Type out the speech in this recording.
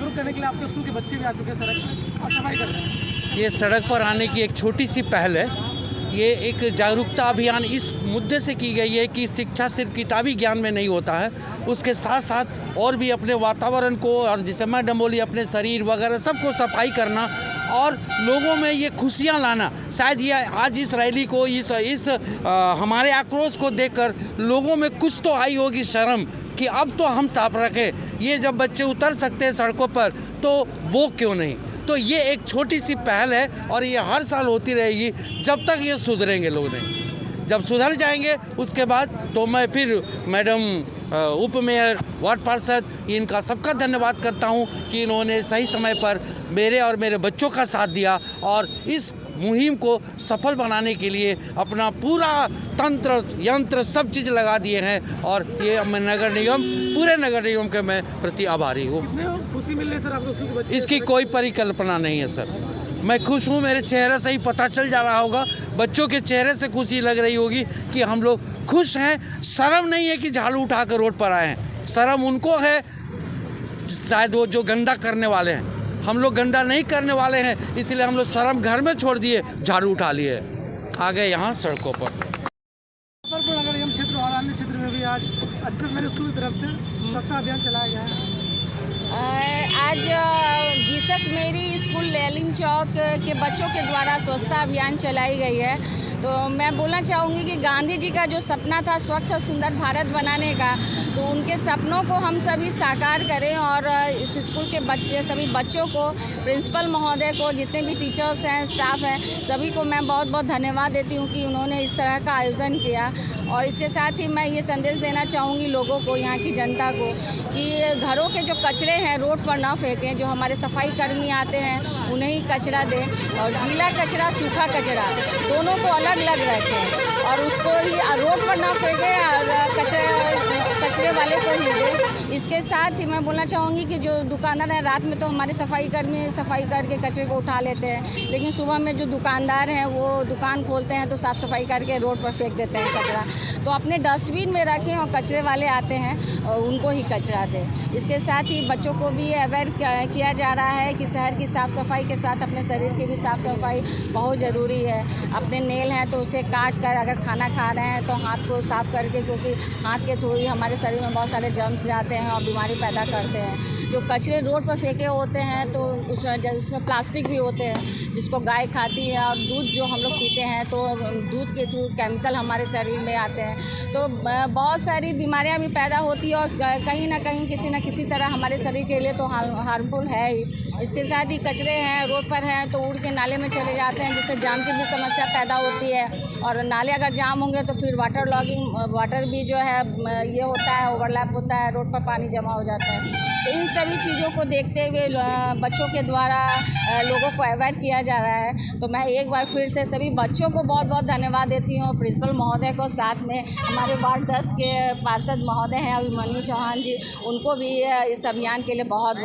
जागरूक करने के लिए आपके स्कूल के बच्चे भी आ चुके हैं सड़क पर और सफाई कर रहे हैं। ये सड़क पर आने की एक छोटी सी पहल है। ये एक जागरूकता अभियान इस मुद्दे से की गई है कि शिक्षा सिर्फ किताबी ज्ञान में नहीं होता है, उसके साथ साथ और भी अपने वातावरण को और जिसे मैडम बोली अपने शरीर वगैरह सबको सफाई करना और लोगों में ये खुशियाँ लाना। शायद ये आज इस रैली को इस हमारे आक्रोश को देखकर लोगों में कुछ तो आई होगी शर्म कि अब तो हम साफ रखें। ये जब बच्चे उतर सकते हैं सड़कों पर तो वो क्यों नहीं। तो ये एक छोटी सी पहल है और ये हर साल होती रहेगी जब तक ये सुधरेंगे लोग नहीं। जब सुधर जाएंगे उसके बाद तो मैं फिर मैडम उप मेयर वार्ड पार्षद इनका सबका धन्यवाद करता हूं कि इन्होंने सही समय पर मेरे और मेरे बच्चों का साथ दिया और इस मुहिम को सफल बनाने के लिए अपना पूरा तंत्र यंत्र सब चीज़ लगा दिए हैं और ये मैं पूरे नगर निगम के मैं प्रति आभारी हूँ। खुशी मिल रही है सर आपको स्कूल के बच्चे? इसकी कोई परिकल्पना नहीं है सर। मैं खुश हूँ, मेरे चेहरे से ही पता चल जा रहा होगा, बच्चों के चेहरे से खुशी लग रही होगी कि हम लोग खुश हैं। शर्म नहीं है कि झाड़ू उठाकर रोड पर आए हैं, शर्म उनको है शायद वो जो गंदा करने वाले हैं। हम लोग गंदा नहीं करने वाले हैं, इसलिए हम लोग शर्म घर में छोड़ दिए, झाड़ू उठा लिए, आ गए यहाँ सड़कों पर। नगर निगम क्षेत्र और अन्य क्षेत्र में भी आज मेरे स्कूल की तरफ से स्वच्छता अभियान चलाया गया है। आज जीसस मेरी स्कूल लेलिंग चौक के बच्चों के द्वारा स्वच्छता अभियान चलाई गई है। तो मैं बोलना चाहूँगी कि गांधी जी का जो सपना था स्वच्छ और सुंदर भारत बनाने का, तो उनके सपनों को हम सभी साकार करें और इस स्कूल के बच्चे सभी बच्चों को, प्रिंसिपल महोदय को, जितने भी टीचर्स हैं, स्टाफ हैं, सभी को मैं बहुत बहुत धन्यवाद देती हूँ कि उन्होंने इस तरह का आयोजन किया। और इसके साथ ही मैं ये संदेश देना चाहूँगी लोगों को, यहाँ की जनता को, कि घरों के जो कचरे हैं रोड पर ना फेंकें। जो हमारे सफाई कर्मी आते हैं उन्हें ही कचरा दें और गीला कचरा सूखा कचरा दोनों को अलग अलग रखें और उसको ही रोड पर ना फेंकें और कचरे वाले को ही दें। इसके साथ ही मैं बोलना चाहूँगी कि जो दुकानदार हैं, रात में तो हमारे सफाई कर्मी सफाई करके कचरे को उठा लेते हैं, लेकिन सुबह में जो दुकानदार हैं वो दुकान खोलते हैं तो साफ़ सफाई करके रोड पर फेंक देते हैं कचरा। तो अपने डस्टबिन में रखें और कचरे वाले आते हैं और उनको ही कचरा दें। इसके साथ ही बच्चों को भी अवेयर किया जा रहा है कि शहर की साफ़ सफाई के साथ अपने शरीर की भी साफ़ सफाई बहुत ज़रूरी है। अपने नेल हैं तो उसे काट कर, अगर खाना खा रहे हैं तो हाथ को साफ़ करके, क्योंकि हाथ के थ्रू ही हमारे शरीर में बहुत सारे जर्म्स जाते हैं और बीमारी पैदा करते हैं। जो कचरे रोड पर फेंके होते हैं तो उसमें प्लास्टिक भी होते हैं जिसको गाय खाती है, और दूध जो हम लोग पीते हैं तो दूध के थ्रू केमिकल हमारे शरीर में आते हैं, तो बहुत सारी बीमारियां भी पैदा होती है और कहीं ना कहीं किसी न किसी तरह हमारे शरीर के लिए तो हार्मफुल है ही। इसके साथ ही कचरे हैं रोड पर हैं तो उड़ के नाले में चले जाते हैं, जिससे जाम की भी समस्या पैदा होती है और नाले अगर जाम होंगे तो फिर वाटर भी जो है ये होता है, ओवरलैप होता है, रोड पर पानी जमा हो जाता है। तो इन सभी चीज़ों को देखते हुए बच्चों के द्वारा लोगों को अवेयर किया जा रहा है। तो मैं एक बार फिर से सभी बच्चों को बहुत बहुत धन्यवाद देती हूँ, प्रिंसिपल महोदय को, साथ में हमारे वार्ड 10 के पार्षद महोदय हैं अभिमन्यु चौहान जी, उनको भी इस अभियान के लिए बहुत